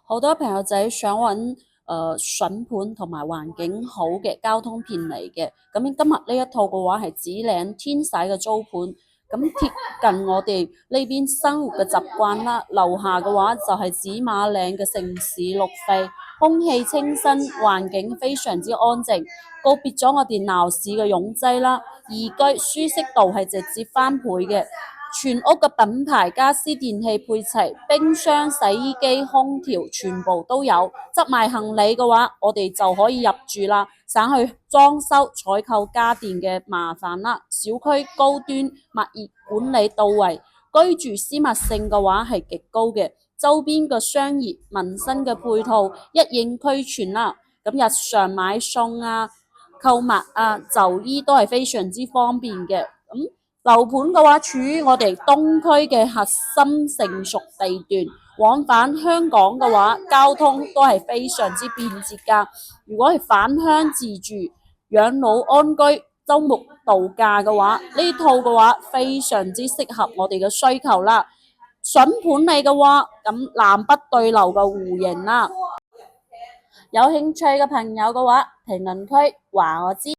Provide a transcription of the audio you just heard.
好多朋友仔想揾筍盤同埋環境好嘅交通便利嘅，咁今日呢一套嘅話係紫嶺天使嘅租盤，咁貼近我哋呢邊生活嘅習慣啦。樓下嘅話就係紫馬嶺嘅城市綠肺，空氣清新，環境非常之安靜，告別咗我哋鬧市嘅擁擠啦，宜居舒適度係直接翻倍嘅。全屋嘅品牌家私電器配齊，冰箱、洗衣機、空調全部都有。執埋行李嘅話，我哋就可以入住啦，省去裝修、採購家電嘅麻煩啦。小區高端，物業管理到位，居住私密性嘅話係極高嘅。周邊嘅商業、民生嘅配套一應俱全啦。咁日常買餸啊、購物啊、就醫都係非常之方便嘅。樓盤嘅話，處於我哋東區嘅核心成熟地段，往返香港嘅話，交通都係非常之便捷噶。如果係返鄉自住、養老安居、周末度假嘅話，呢套嘅話非常之適合我哋嘅需求啦。筍盤嚟嘅話，咁南北對流嘅戶型啦，有興趣嘅朋友嘅話，評論區話我知。